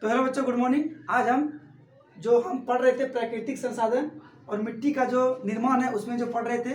तो हेलो बच्चों, good morning. आज हम पढ़ रहे थे प्राकृतिक संसाधन और मिट्टी का जो निर्माण है उसमें जो पढ़ रहे थे।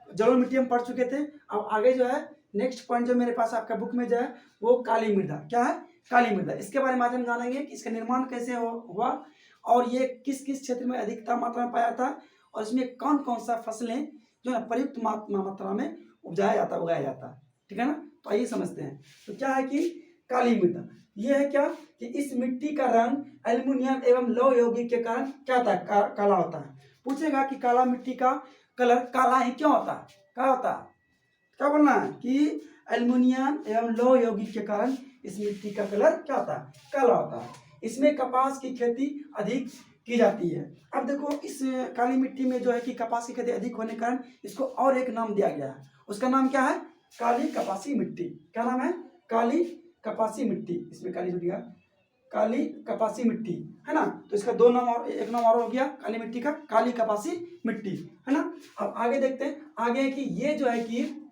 जलोढ़ मिट्टी हम पढ़ चुके थे। अब आगे जो है नेक्स्ट पॉइंट जो मेरे पास आपका बुक में जो है वो काली मृदा। क्या है? काली मृदा। इसके बारे में आज हम जानेंगे कि इसका निर्माण कैसे हुआ और ये किस किस क्षेत्र में अधिकतम मात्रा में पाया था और इसमें कौन कौन सा फसलें जो है प्रयुक्त मात्रा में उगाया जाता है। ठीक है ना? तो आइए समझते हैं। तो क्या है कि काली मृदा ये है क्या कि इस मिट्टी का रंग एल्युमिनियम एवं लौह यौगिक के कारण क्या होता है? काला होता है। पूछेगा कि काला मिट्टी का कलर काला ही क्यों होता है? क्या होता है? क्या बोलना है कि एल्युमिनियम एवं लौह यौगिक के कारण इस मिट्टी का कलर क्या होता है? काला होता है। इसमें कपास की खेती अधिक की जाती है। अब देखो इस काली मिट्टी में जो है कि कपास की खेती अधिक होने के कारण इसको और एक नाम दिया गया है। उसका नाम क्या है? काली कपासी मिट्टी। क्या नाम है? काली कपासी मिट्टी। इसमें काली जो दिया काली कपासी मिट्टी है ना। तो इसका दो नाम और एक नाम और हो गया काली मिट्टी का, काली कपासी मिट्टी है ना। अब आगे देखते हैं। आगे है कि ये जो है कि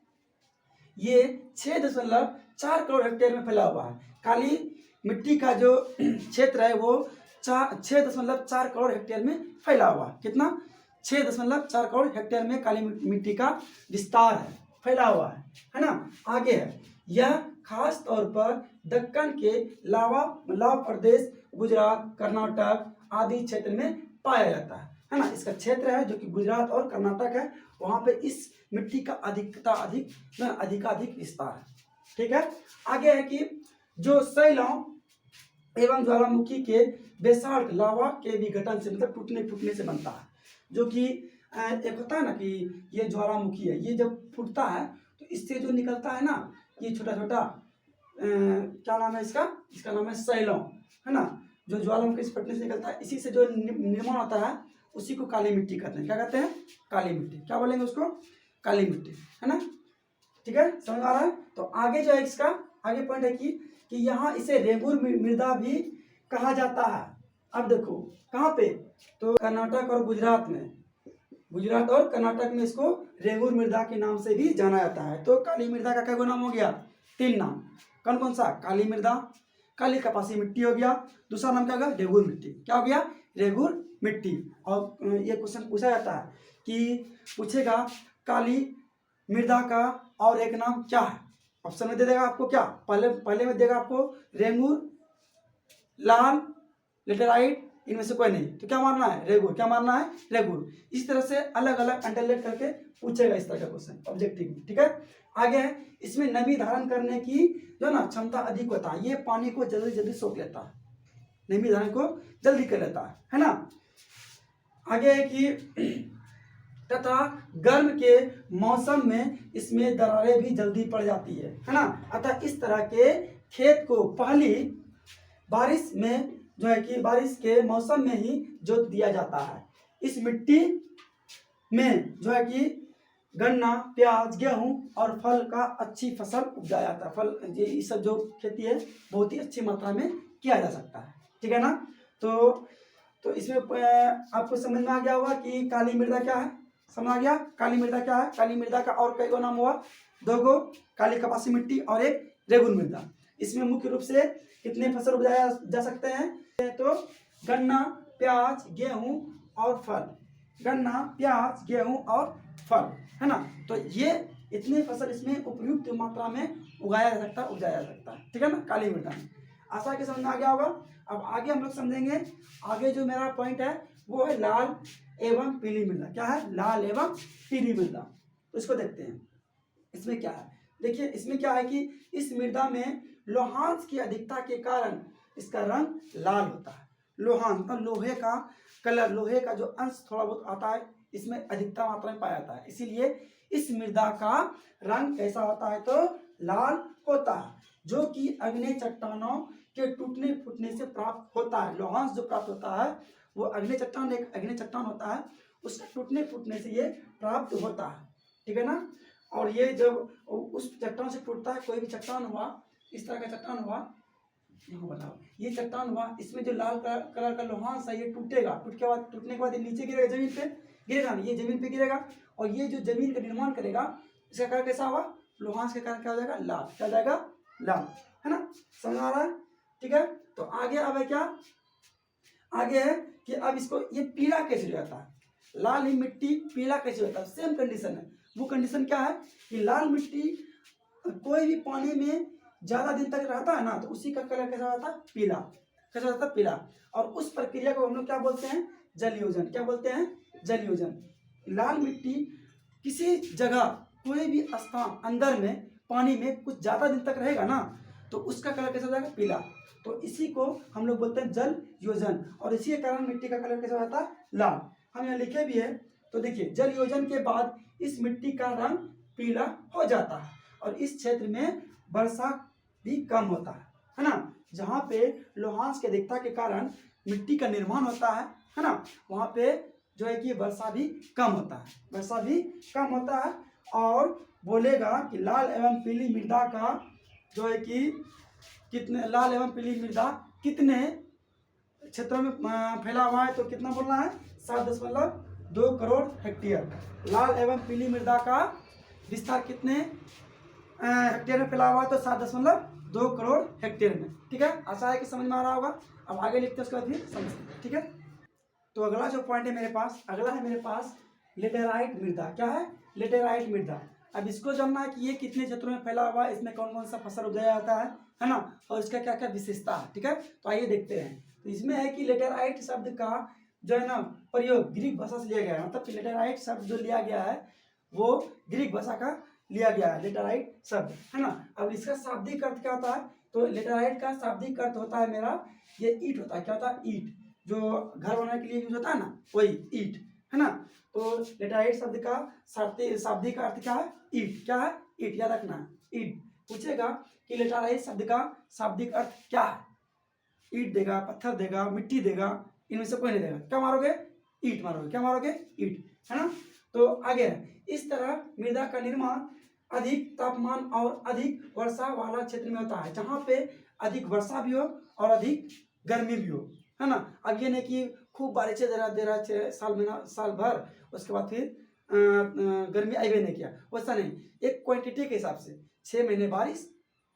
ये 6.4 करोड़ हेक्टेयर में फैला हुआ है। काली मिट्टी का जो क्षेत्र है वो 6.4 करोड़ हेक्टेयर में फैला हुआ है। कितना? 6.4 करोड़ हेक्टेयर में काली मिट्टी का विस्तार है, फैला हुआ है ना। आगे है यह खास तौर पर दक्कन के लावा प्रदेश, गुजरात, कर्नाटक आदि क्षेत्र में पाया जाता है ना। इसका क्षेत्र है जो कि गुजरात और कर्नाटक है, वहां पे इस मिट्टी का अधिकाधिक विस्तार है। ठीक है। आगे है कि जो शैलों एवं ज्वालामुखी के बेसाल्ट लावा के विघटन से मतलब टूटने से बनता है। जो कि एक होता है ना कि ये ज्वालामुखी है, ये जब फूटता है तो इससे जो निकलता है ना ये छोटा छोटा क्या नाम है इसका? इसका नाम है शैलों है ना। जो ज्वालामुखी से फटने से निकलता है, इसी से जो निर्माण होता है उसी को काली मिट्टी कहते हैं। क्या कहते हैं? काली मिट्टी। क्या बोलेंगे उसको? काली मिट्टी है ना। ठीक है, समझ आ रहा है? तो आगे जो है इसका आगे पॉइंट है कि यहाँ इसे रेगुर मृदा भी कहा जाता है। अब देखो कहाँ पे? तो कर्नाटक और गुजरात में, गुजरात और कर्नाटक में इसको रेगुर मृदा के नाम से भी जाना जाता है। तो काली मृदा का क्या नाम हो गया? 3 नाम। कौन कौन सा? काली मृदा, काली कपासी मिट्टी हो गया, दूसरा नाम क्या होगा? रेगुर मिट्टी। क्या हो गया? रेगुर मिट्टी। और ये क्वेश्चन पूछा जाता है कि पूछेगा काली मृदा का और एक नाम क्या है? ऑप्शन में दे देगा आपको क्या? पहले में देगा आपको रेंगूर, लाल, लेटेराइट, इनमें से कोई नहीं। तो क्या मानना है? रेगुर। क्या मानना है? रेगुर। इस तरह से अलग अलग अंडरलाइन करके पूछेगा इस तरह का क्वेश्चन ऑब्जेक्टिव में। ठीक है। आगे है इसमें नमी धारण करने की जो ना क्षमता अधिक होता है। ये पानी को जल्दी जल्दी सोख लेता है, नमी धारण को जल्दी कर लेता है ना। आगे है कि तथा गर्म के मौसम में इसमें दरारें भी जल्दी पड़ जाती है ना। अतः इस तरह के खेत को पहली बारिश में जो है कि बारिश के मौसम में ही जोत दिया जाता है। इस मिट्टी में जो है कि गन्ना, प्याज, गेहूं और फल का अच्छी फसल उपजाया जाता है। फल ये सब जो खेती है बहुत ही अच्छी मात्रा में किया जा सकता है। ठीक है ना। तो इसमें आपको समझ में आ गया होगा कि काली मृदा क्या है। समझ आ गया काली मृदा क्या है? काली मृदा का और कई गो नाम हुआ? 2 गो, काली कपासी मिट्टी और एक रेगुर मृदा। इसमें मुख्य रूप से कितने फसल उगाया जा सकते हैं? तो गन्ना, प्याज, गेहूं और फल। गन्ना, प्याज, गेहूं और फल है ना। तो ये इतने फसल इसमें उपयुक्त मात्रा में उगाया जा सकता है। ठीक है ना, काली मृदा में। आशा के समझ में आ गया होगा। अब आगे हम लोग समझेंगे। आगे जो मेरा पॉइंट है वो है लाल एवं पीली मृदा। क्या है? लाल एवं पीली मृदा। तो इसको देखते हैं इसमें क्या है। देखिए इसमें क्या है कि इस मृदा में लोहांश की अधिकता के कारण इसका रंग लाल होता है। लोहांश मतलब लोहे का कलर, लोहे का जो अंश थोड़ा बहुत आता है इसमें अधिकता मात्रा में पाया जाता है। इसीलिए इस मृदा का रंग कैसा होता है? तो लाल होता है, जो कि अग्नि चट्टानों के टूटने फूटने से प्राप्त होता है। लोहांश जो प्राप्त होता है वो अग्नि चट्टान, एक अग्नि चट्टान होता है, उसके टूटने फूटने से ये प्राप्त होता है। ठीक है ना। और ये जब उस चट्टान से टूटता है, कोई भी चट्टान हुआ, इस तरह का चट्टान हुआ, यहाँ बताओ ये चट्टान हुआ, इसमें जो लाल कलर का लोहांश है ये टूटेगा। टूटने के बाद ये नीचे गिरेगा, जमीन पे गिरेगा नहीं, ये जमीन पे गिरेगा और ये जो जमीन का निर्माण करेगा इसका कलर कैसा होगा? लोहांश के कारण क्या हो जाएगा? लाल। क्या हो जाएगा? लाल है ना। समझ आ रहा है? ठीक है। तो आगे अब है क्या, आगे है कि अब इसको ये पीला कैसे हो जाता है, लाल ही मिट्टी पीला कैसे होता है। सेम कंडीशन है, वो कंडीशन क्या है कि लाल मिट्टी कोई भी पानी में ज्यादा दिन तक रहता है ना, तो उसी का कलर कैसा होता है, पीला। कैसा होता है, पीला। और उस प्रक्रिया को हम लोग क्या बोलते हैं, जल योजन। क्या बोलते हैं, जल योजन। लाल मिट्टी किसी जगह कोई भी स्थान अंदर में पानी में कुछ ज्यादा दिन तक रहेगा ना, तो उसका कलर कैसा हो जाएगा, पीला। तो इसी को हम लोग बोलते हैं जल योजन, और इसी के कारण मिट्टी का कलर कैसा होता है, लाल। हम यहाँ लिखे भी है, तो देखिए जल योजन के बाद इस मिट्टी का रंग पीला हो जाता है, और इस क्षेत्र में वर्षा भी कम होता है ना। जहाँ पे लोहांश की अधिकता के कारण मिट्टी का निर्माण होता है ना, वहाँ पे जो है कि वर्षा भी कम होता है, वर्षा भी कम होता है। और बोलेगा कि लाल एवं पीली मृदा का जो है कि कितने, लाल एवं पीली मृदा कितने क्षेत्रों में फैला हुआ है, तो कितना बोलना है, 7.2 करोड़ हेक्टेयर। लाल एवं पीली मृदा का विस्तार कितने हेक्टेयर में फैला हुआ है, तो 7.2 करोड़ हेक्टेयर में। ठीक है, आशा है कि समझ में आ रहा होगा। अब आगे लिखते हैं, उसके बाद फिर समझते हैं। ठीक है, तो अगला जो पॉइंट है मेरे पास, अगला है मेरे पास लेटेराइट मृदा। क्या है, लेटेराइट मृदा। अब इसको जानना है कि ये कितने क्षेत्रों में फैला हुआ है, इसमें कौन कौन सा फसल उगाया जाता है ना, और इसका क्या क्या विशेषता है। ठीक है, तो आइए देखते हैं। तो इसमें है कि लेटेराइट शब्द का जो है ना प्रयोग ग्रीक भाषा से लिया गया है, मतलब लेटेराइट शब्द जो लिया गया है वो ग्रीक भाषा का लिया गया है, लेटेराइट शब्द, है ना। अब इसका शाब्दिक अर्थ क्या होता है, तो लेटेराइट का शाब्दिक अर्थ होता है मेरा, ये ईट होता है। क्या होता है, ईट, जो घर बनाने के लिए यूज होता है ना, वही ईट, है ना। तो लेटेराइट शब्द का शाब्दिक अर्थ क्या है, ईट। क्या है, ईट, याद रखना है, ईट। पूछेगा कि लेटेराइट शब्द का शाब्दिक अर्थ क्या है, ईट देगा, पत्थर देगा, मिट्टी देगा, इनमें से कोई नहीं देगा, क्या मारोगे, ईट मारोगे। क्या मारोगे, ईट, है ना। तो आगे इस तरह मृदा का निर्माण अधिक तापमान और अधिक वर्षा वाला क्षेत्र में होता है, जहाँ पे अधिक वर्षा भी हो और अधिक गर्मी भी हो, है ना। अब ये नहीं कि खूब बारिशें दे रहा साल महीना साल भर, उसके बाद फिर गर्मी आई भी नहीं किया, वैसा नहीं। एक क्वांटिटी के हिसाब से 6 महीने बारिश,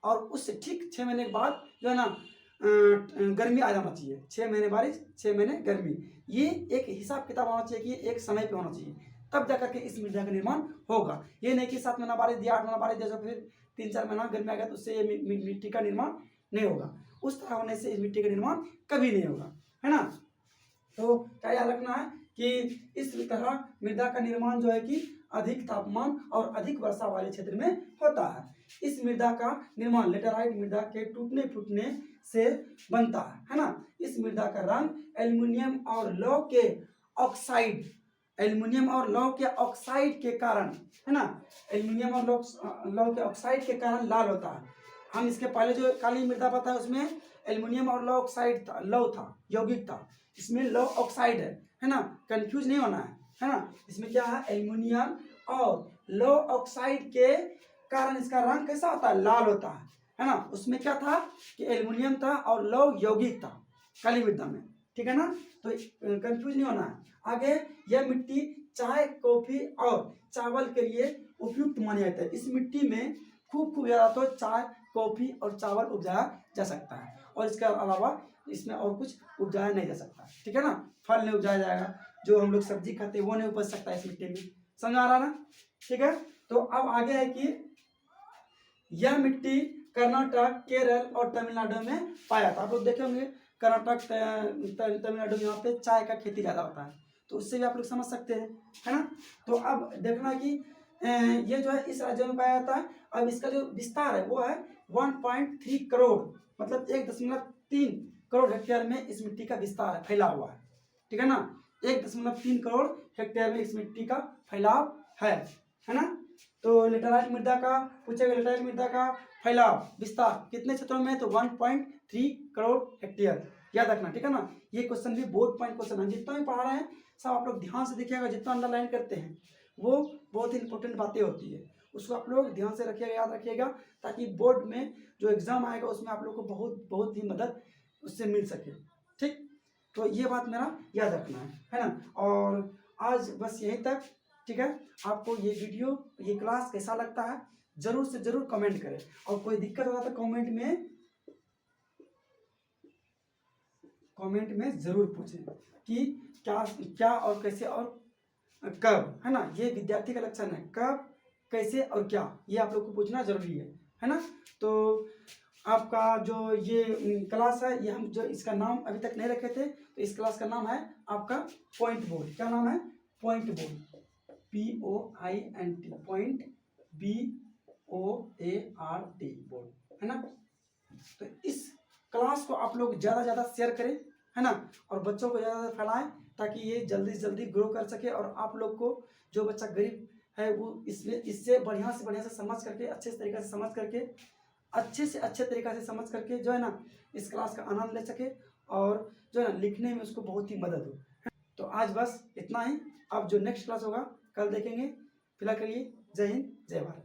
और उससे ठीक 6 महीने के बाद जो है ना गर्मी आ जाना चाहिए। 6 महीने बारिश, 6 महीने गर्मी, ये एक हिसाब किताब होना चाहिए कि एक समय पे होना चाहिए, तब जाकर के इस मृदा का निर्माण होगा। ये नहीं कि 7 महीना बारिश दिया, 8 महीना बारिश दिया, फिर 3-4 महीना गर्मी आ गया, तो उससे ये मिट्टी का निर्माण नहीं होगा। उस तरह होने से इस मिट्टी का निर्माण कभी नहीं होगा, है ना। तो क्या याद रखना है कि इस तरह मृदा का निर्माण जो है कि अधिक तापमान और अधिक वर्षा वाले क्षेत्र में होता है। इस मृदा का निर्माण लेटेराइट मृदा के टूटने फूटने से बनता है ना। इस मृदा का रंग एल्युमिनियम और लौह के ऑक्साइड, एल्युमिनियम और लौह के ऑक्साइड के कारण, है ना, एल्युमिनियम और लौह के ऑक्साइड के कारण लाल होता है। हम इसके पहले जो काली मृदा पता है उसमें एल्युमिनियम और लौह ऑक्साइड था, लौह था, यौगिक था, इसमें लौह ऑक्साइड है ना, कंफ्यूज नहीं होना है ना। इसमें क्या है, एल्युमिनियम और लौह ऑक्साइड के कारण इसका रंग कैसा होता है, लाल होता है ना। उसमें क्या था कि एल्युमिनियम था और लौह यौगिक था काली मृदा में, ठीक है ना, तो कंफ्यूज नहीं होना है। आगे यह मिट्टी चाय, कॉफी और चावल के लिए उपयुक्त मानी जाती है। इस मिट्टी में खूब ज्यादा तो चाय, कॉफी और चावल उपजाया जा सकता है, और इसके अलावा इसमें और कुछ उपजाया नहीं जा सकता, ठीक है ना। फल नहीं उपजाया जाएगा, जो हम लोग सब्जी खाते हैं वो नहीं उपज सकता इस मिट्टी में, समझ आ रहा ना, ठीक है। तो अब आगे है कि यह मिट्टी कर्नाटक, केरल और तमिलनाडु में पाया था। आप लोग देखे होंगे कर्नाटक, तमिलनाडु में यहाँ पे चाय का खेती ज्यादा होता है, तो उससे भी आप लोग समझ सकते हैं, है ना। तो अब देखना कि ये जो है इस राज्य में पाया जाता है। अब इसका जो विस्तार है वो है 1.3 करोड़, मतलब 1.3 करोड़ हेक्टेयर में इस मिट्टी का विस्तार है, फैला हुआ है, ठीक है ना। 1.3 करोड़ हेक्टेयर में इस मिट्टी का फैलाव है ना। तो लेटेराइट मृदा का पूछेगा, लेटेराइट मृदा का फैलाव विस्तार कितने क्षेत्रों में, तो 1.3 करोड़ हेक्टेयर, याद रखना, ठीक है ना। ये क्वेश्चन भी बोर्ड पॉइंट क्वेश्चन है, जितना भी पढ़ा रहे हैं सब आप लोग ध्यान से देखिएगा, जितना अंडरलाइन करते हैं वो बहुत ही इंपॉर्टेंट बातें होती है, उसको आप लोग ध्यान से रखिएगा, याद रखिएगा, ताकि बोर्ड में जो एग्जाम आएगा उसमें आप लोग को बहुत ही मदद उससे मिल सके, ठीक। तो ये बात मेरा याद रखना है ना। और आज बस यहीं तक, ठीक है। आपको ये वीडियो, ये क्लास कैसा लगता है जरूर से जरूर कमेंट करें, और कोई दिक्कत होगा तो कमेंट में कमेंट में ज़रूर पूछें कि क्या क्या और कैसे और कब, है ना। ये विद्यार्थी का लक्षण है, कब, कैसे और क्या, ये आप लोग को पूछना जरूरी है ना। तो आपका जो ये क्लास है, ये हम जो इसका नाम अभी तक नहीं रखे थे, तो इस क्लास का नाम है आपका पॉइंट बोर्ड। क्या नाम है? Point board, POINT, point BOARD board, है ना। तो इस क्लास को आप लोग ज़्यादा से ज़्यादा शेयर करें, है ना, और बच्चों को ज़्यादा फैलाएं ताकि ये जल्दी से जल्दी ग्रो कर सके, और आप लोग को जो बच्चा गरीब है वो इसमें इससे बढ़िया से समझ करके, अच्छे से तरीक़े से समझ करके, अच्छे से अच्छे तरीक़ा से समझ करके जो है ना इस क्लास का आनंद ले सके, और जो है ना लिखने में उसको बहुत ही मदद हो। तो आज बस इतना ही। अब जो नेक्स्ट क्लास होगा कल देखेंगे। फिलहाल के लिए जय हिंद, जय भारत।